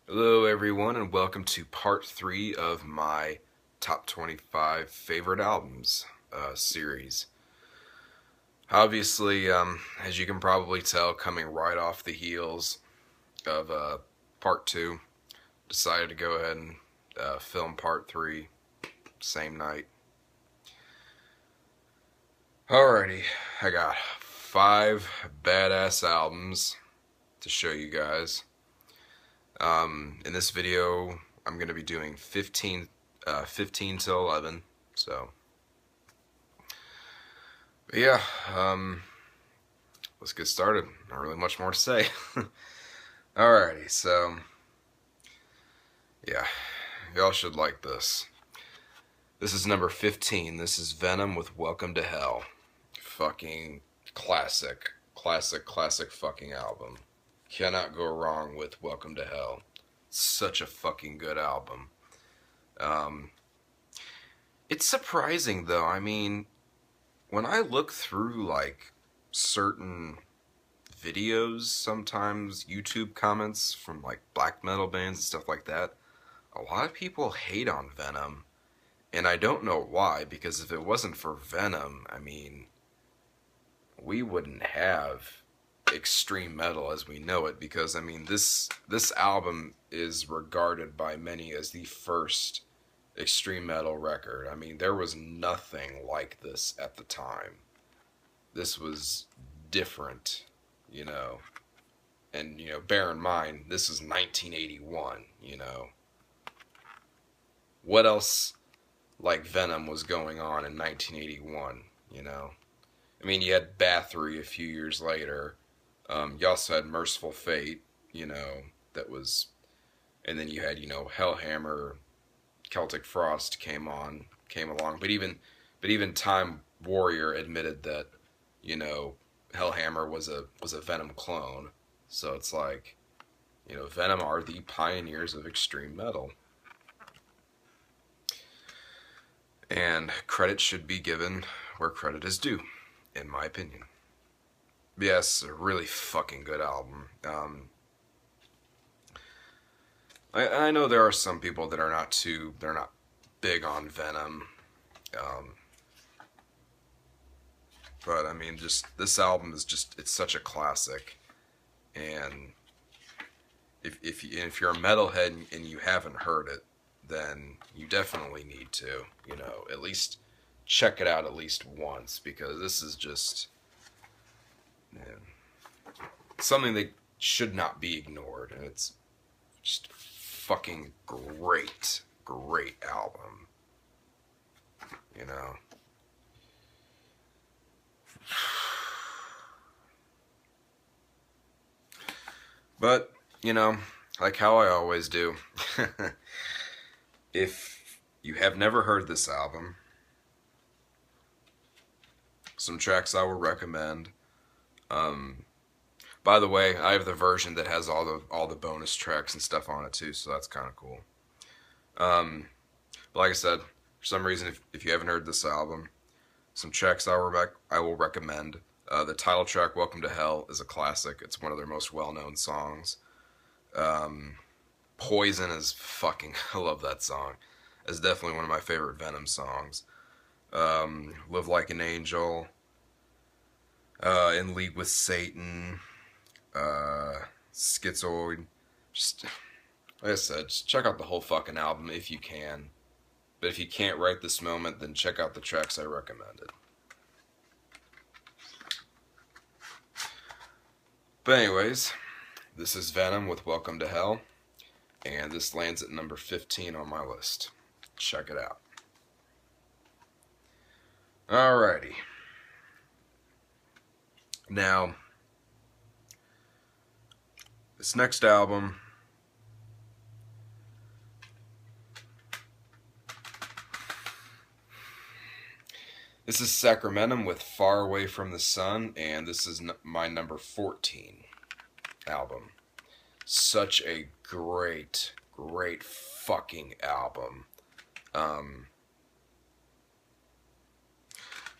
Hello, everyone, and welcome to part 3 of my top 25 favorite albums series. Obviously, as you can probably tell, coming right off the heels of part 2, decided to go ahead and film part 3 same night. Alrighty, I got 5 badass albums to show you guys. In this video, I'm going to be doing 15 to 11. So, but yeah, let's get started. Not really much more to say. Alrighty, so yeah, y'all should like this. This is number 15. This is Venom with Welcome to Hell. Fucking classic fucking album. Cannot go wrong with Welcome to Hell. Such a fucking good album. It's surprising though. I mean, when I look through like certain videos, sometimes YouTube comments from like black metal bands and stuff like that, a lot of people hate on Venom. And I don't know why, because if it wasn't for Venom, I mean, we wouldn't have extreme metal as we know it, because I mean this album is regarded by many as the first extreme metal record. I mean, there was nothing like this at the time. This was different, you know. And bear in mind, this is 1981, What else like Venom was going on in 1981, I mean, you had Bathory a few years later. You also had Merciful Fate, that was, and then you had, Hellhammer, Celtic Frost came along, but even Time Warrior admitted that, Hellhammer was a Venom clone. So it's like, Venom are the pioneers of extreme metal. And credit should be given where credit is due, in my opinion. Yes, a really fucking good album. I know there are some people that they're not big on Venom. But I mean, just this album is it's such a classic. And if you're a metalhead and you haven't heard it, then you definitely need to, at least check it out at least once, because this is just, man, something that should not be ignored, and it's just fucking great album, But, like how I always do, if you have never heard this album, some tracks I will recommend. By the way, I have the version that has all the bonus tracks and stuff on it too, so that's kind of cool. But like I said, for some reason, if you haven't heard this album, some tracks I will recommend. The title track, Welcome to Hell, is a classic. It's one of their most well-known songs. Poison is fucking, I love that song. It's definitely one of my favorite Venom songs. Live Like an Angel, In League with Satan, Schizoid. Just, like I said, just check out the whole fucking album if you can. But if you can't right this moment, then check out the tracks I recommended. But anyways, this is Venom with Welcome to Hell, and this lands at number 15 on my list. Check it out. Alrighty. Now, this next album, this is Sacramentum with Far Away from the Sun, and this is my number 14 album. Such a great fucking album.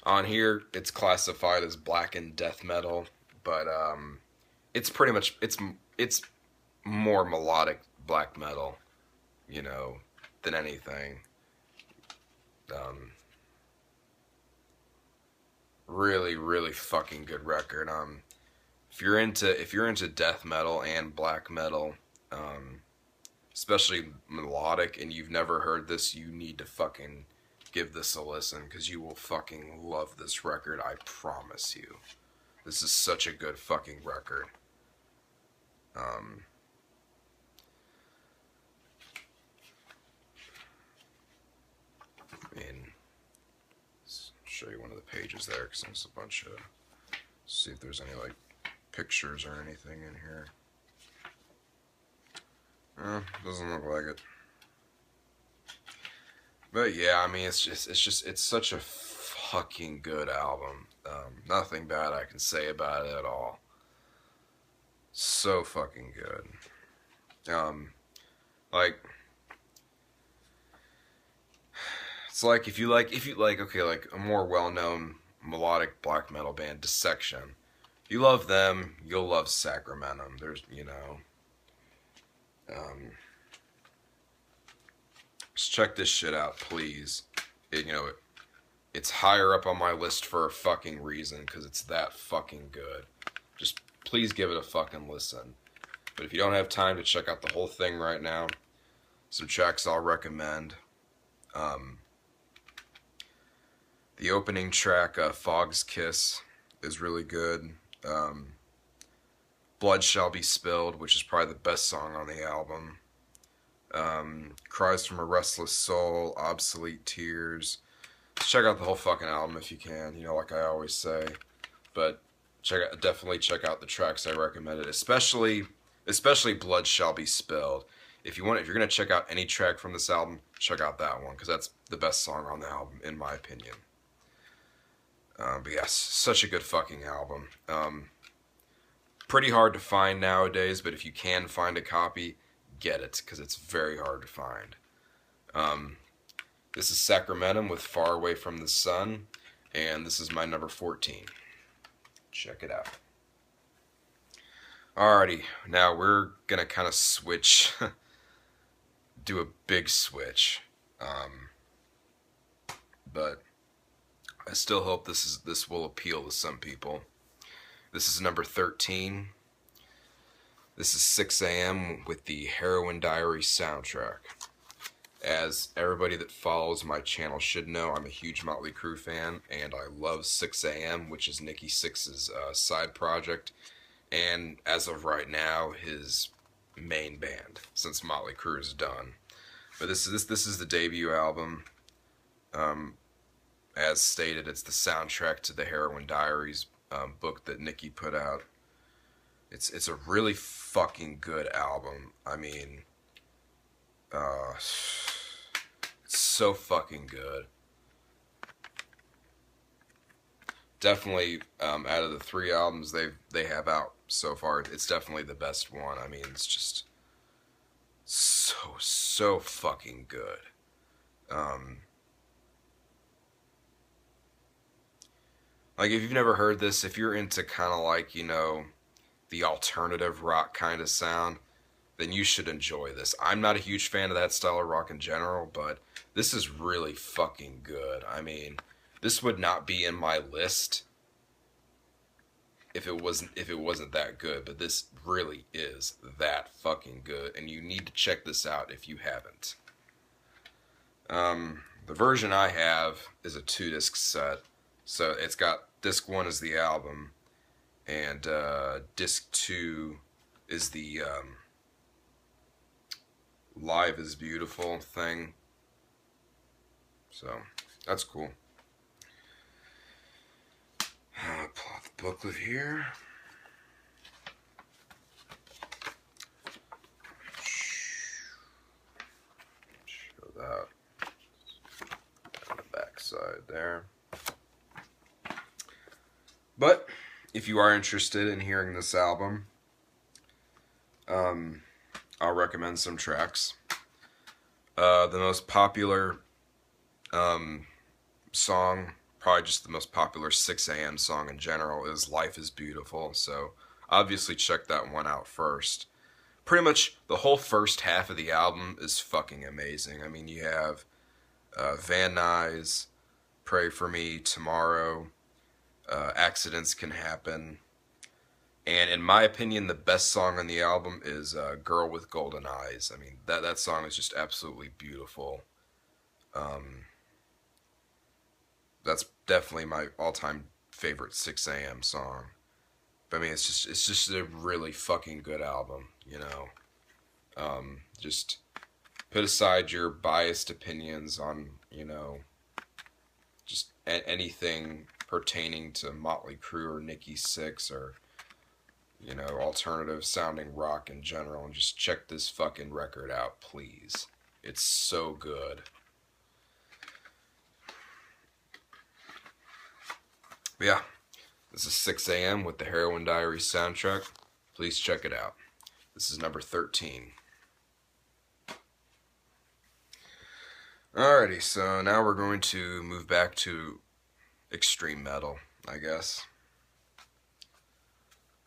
On here, it's classified as black and death metal, but it's pretty much it's more melodic black metal, you know, than anything. Really, really fucking good record. If you're into death metal and black metal, especially melodic, and you've never heard this, you need to fucking give this a listen because you will fucking love this record. I promise you. This is such a good fucking record. I mean, let's show you one of the pages there because there's a bunch of. See if there's any like pictures or anything in here. Doesn't look like it. But yeah, I mean, it's such a fucking good album. Nothing bad I can say about it at all. So fucking good. Like, it's like if you like, okay, like a more well-known melodic black metal band, Dissection. If you love them, you'll love Sacramento. There's, you know, just check this shit out, please. It's higher up on my list for a fucking reason, because it's that fucking good. Just please give it a fucking listen. But if you don't have time to check out the whole thing right now, some tracks I'll recommend. The opening track, Fog's Kiss, is really good. Blood Shall Be Spilled, which is probably the best song on the album. Cries from a Restless Soul, Obsolete Tears. Just check out the whole fucking album if you can, you know, like I always say. But definitely check out the tracks I recommended, especially Blood Shall Be Spilled. If you're gonna check out any track from this album, check out that one, because that's the best song on the album, in my opinion. But yes, such a good fucking album. Pretty hard to find nowadays, but if you can find a copy, get it, because it's very hard to find. This is Sacramento with Far Away from the Sun, and this is my number 14. Check it out. Alrighty, now we're gonna kind of switch, do a big switch, but I still hope this will appeal to some people. This is number 13. This is 6 a.m. with the Heroin Diary soundtrack. As everybody that follows my channel should know, I'm a huge Motley Crue fan, and I love 6 a.m., which is Nikki Sixx's side project, and as of right now, his main band, since Motley Crue is done. But this is the debut album. As stated, it's the soundtrack to the Heroin Diaries book that Nikki put out. It's a really fucking good album. I mean, it's so fucking good. Definitely, out of the 3 albums they have out so far, it's definitely the best one. I mean, it's just so fucking good. Like, if you've never heard this, if you're into kind of like, you know, the alternative rock kind of sound, then you should enjoy this. I'm not a huge fan of that style of rock in general, but this is really fucking good. I mean, this would not be in my list if it wasn't that good, but this really is that fucking good, and you need to check this out if you haven't. The version I have is a 2-disc set, so it's got disc 1 is the album, and disc 2 is the Live is Beautiful thing. So that's cool. I'll pull out the booklet here. Show that on the back side there. But if you are interested in hearing this album, I'll recommend some tracks. The most popular song, probably just the most popular 6 a.m. song in general, is Life is Beautiful, so obviously check that one out first. pretty much the whole first half of the album is fucking amazing. I mean, you have Van Nuys, Pray For Me, Tomorrow, Accidents Can Happen, and in my opinion, the best song on the album is Girl with Golden Eyes. I mean, that song is just absolutely beautiful. Um, that's definitely my all-time favorite 6 a.m. song. But I mean, it's just a really fucking good album, you know. Just put aside your biased opinions on, you know, just anything pertaining to Motley Crue or Nikki Sixx or, you know, alternative sounding rock in general, and just check this fucking record out, please. It's so good. But yeah, this is 6 a.m. with the Heroin Diaries soundtrack. Please check it out. This is number 13. Alrighty, so now we're going to move back to extreme metal, I guess.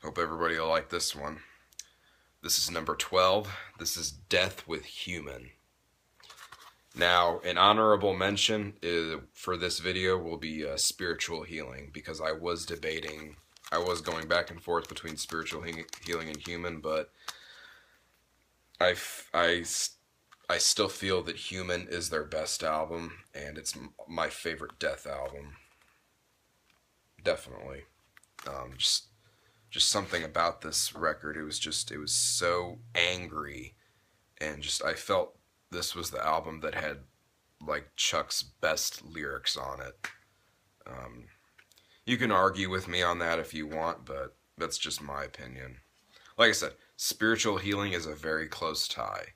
Hope everybody will like this one. This is number 12. This is Death with Human. Now, an honorable mention for this video will be spiritual healing, because I was going back and forth between spiritual healing and human, but I still feel that Human is their best album, and it's my favorite Death album. Definitely. Just something about this record. It was so angry, and I felt this was the album that had like Chuck's best lyrics on it. You can argue with me on that if you want, but that's just my opinion. Like I said, spiritual healing is a very close tie.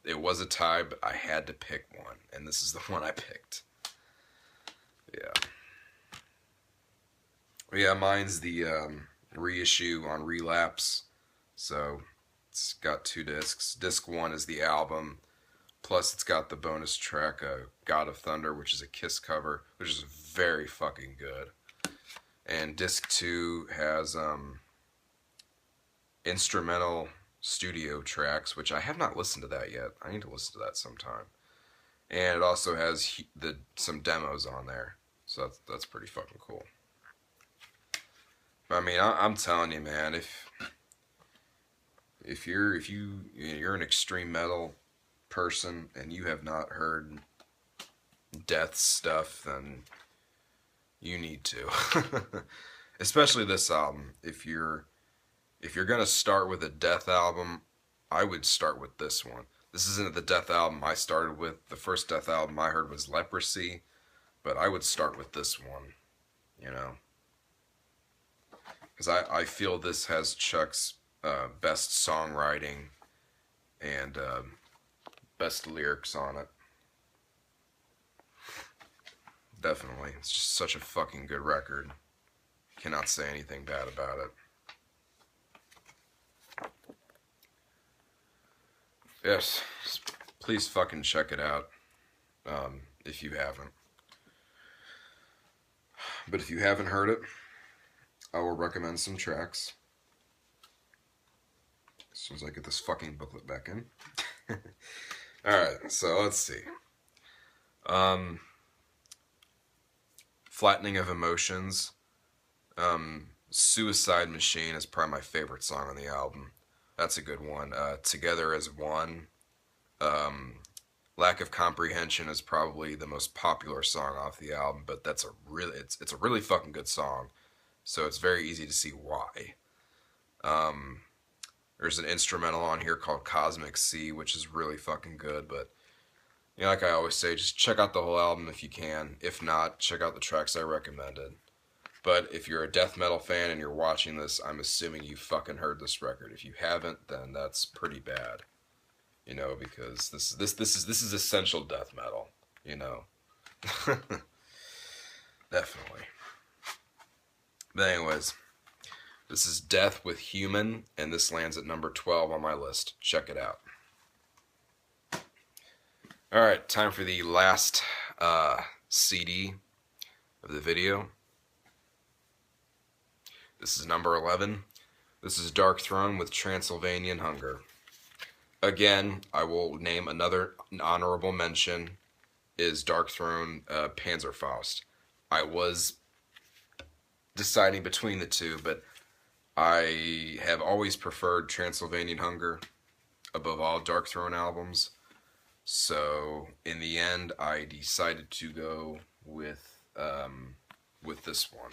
It was a tie, but I had to pick one, and this is the one I picked. Yeah, mine's the reissue on Relapse, so it's got 2 discs. Disc 1 is the album, plus it's got the bonus track, God of Thunder, which is a Kiss cover, which is very fucking good. And disc 2 has instrumental studio tracks, which I have not listened to that yet. I need to listen to that sometime. And it also has some demos on there, so that's pretty fucking cool. I mean, I'm telling you, man, if you're an extreme metal person and you have not heard Death stuff, then you need to. Especially this album. If you're gonna start with a Death album, I would start with this one. This isn't the Death album I started with. The first Death album I heard was Leprosy, but I would start with this one, you know. Because I feel this has Chuck's best songwriting and best lyrics on it. Definitely. It's just such a fucking good record. Cannot say anything bad about it. Yes, please fucking check it out if you haven't. But if you haven't heard it, I will recommend some tracks as soon as I get this fucking booklet back in. Alright, so let's see. Flattening of Emotions. Suicide Machine is probably my favorite song on the album. That's a good one. Together as One. Lack of Comprehension is probably the most popular song off the album, but it's a really fucking good song. So it's very easy to see why. There's an instrumental on here called Cosmic Sea, which is really fucking good, but you know, like I always say, just check out the whole album if you can. If not, check out the tracks I recommended. But if you're a death metal fan and you're watching this, I'm assuming you fucking heard this record. If you haven't, then that's pretty bad. You know, because this is essential death metal, you know. Definitely. But anyways, this is Death with Human, and this lands at number 12 on my list. Check it out. Alright, time for the last CD of the video. This is number 11. This is Dark Throne with Transylvanian Hunger. Again, I will name another honorable mention is Dark Throne Panzerfaust. I was deciding between the two, but I have always preferred Transylvanian Hunger above all Dark Throne albums. So in the end, I decided to go with this one.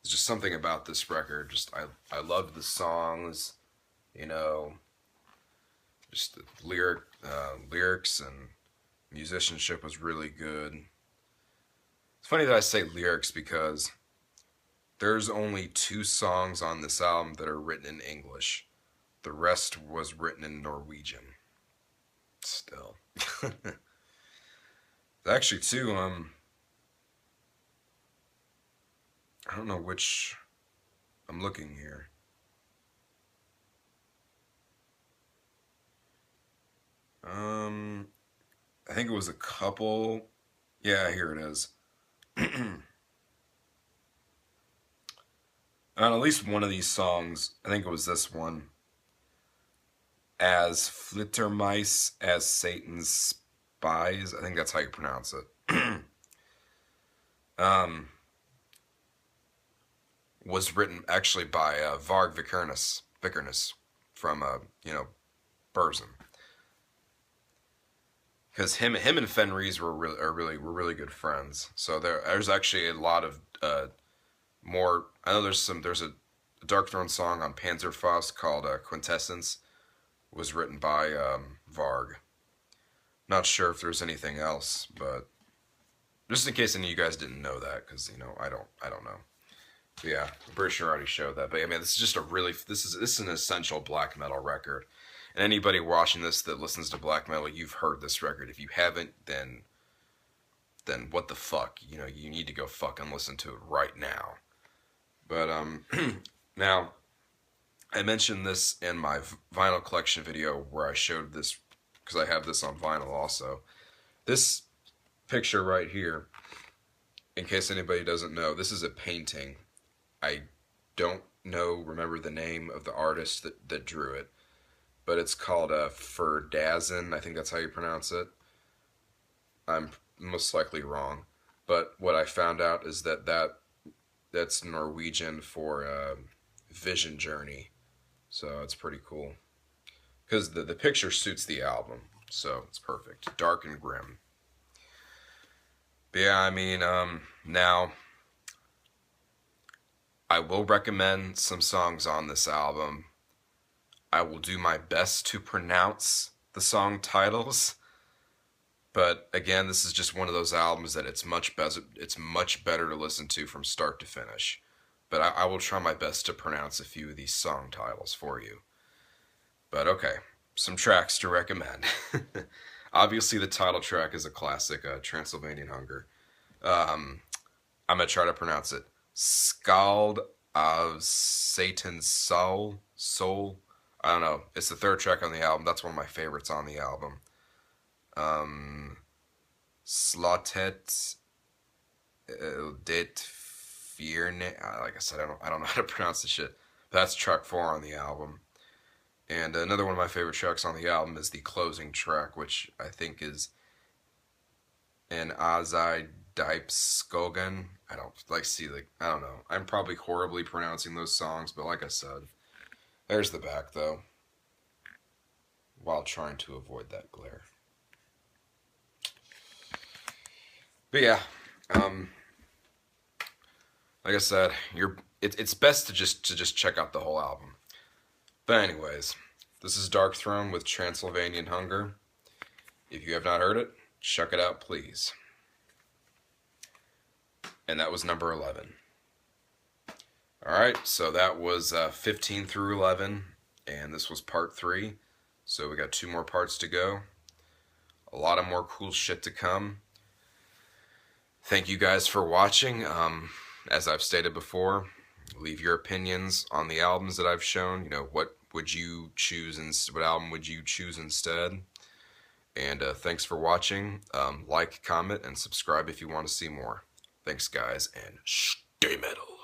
There's just something about this record. Just I love the songs, you know, just the lyrics and musicianship was really good. It's funny that I say lyrics because there's only 2 songs on this album that are written in English. The rest was written in Norwegian. Still. Actually, too, I don't know which I'm looking here. I think it was a couple. Yeah, here it is. On at least one of these songs, I think it was this one, as Flittermice as Satan's spies. I think that's how you pronounce it. um, was written actually by Varg Vikernes from Burzum. Because him and Fenriz were really good friends. So there's actually a lot of more. I know there's a Dark Throne song on Panzerfaust called Quintessence, was written by Varg. Not sure if there's anything else, but just in case any of you guys didn't know that, because I don't know. But yeah, I'm pretty sure I already showed that. But I mean, this is just this is an essential black metal record. And anybody watching this that listens to black metal, you've heard this record. If you haven't, then what the fuck? You need to go fucking listen to it right now. But now I mentioned this in my vinyl collection video where I showed this because I have this on vinyl also. This picture right here, in case anybody doesn't know, this is a painting. I don't remember the name of the artist that drew it, but it's called Ferdazin. I think that's how you pronounce it. I'm most likely wrong, but what I found out is that's Norwegian for Vision Journey, so it's pretty cool because the picture suits the album, so it's perfect. Dark and grim. But yeah, I mean, now I will recommend some songs on this album. I will do my best to pronounce the song titles. But again, this is just one of those albums that it's much better to listen to from start to finish. But I will try my best to pronounce a few of these song titles for you. But okay, some tracks to recommend. Obviously, the title track is a classic, Transylvanian Hunger. I'm going to try to pronounce it. Scald of Satan's Soul. I don't know. It's the 3rd track on the album. That's one of my favorites on the album. Slottet det Fierne. Like I said, I don't know how to pronounce the shit. That's track 4 on the album. And another one of my favorite tracks on the album is the closing track, which I think is an Azai Skogan. I don't know. I'm probably horribly pronouncing those songs, but like I said, there's the back though. While trying to avoid that glare. But yeah, like I said, it's best to just check out the whole album. But anyways, this is Dark Throne with Transylvanian Hunger. If you have not heard it, check it out, please. And that was number 11. Alright, so that was 15 through 11, and this was part 3. So we got 2 more parts to go. A lot of more cool shit to come. Thank you guys for watching. As I've stated before, leave your opinions on the albums that I've shown. What would you choose, and what album would you choose instead? And thanks for watching. Like, comment, and subscribe if you want to see more. Thanks, guys, and stay metal.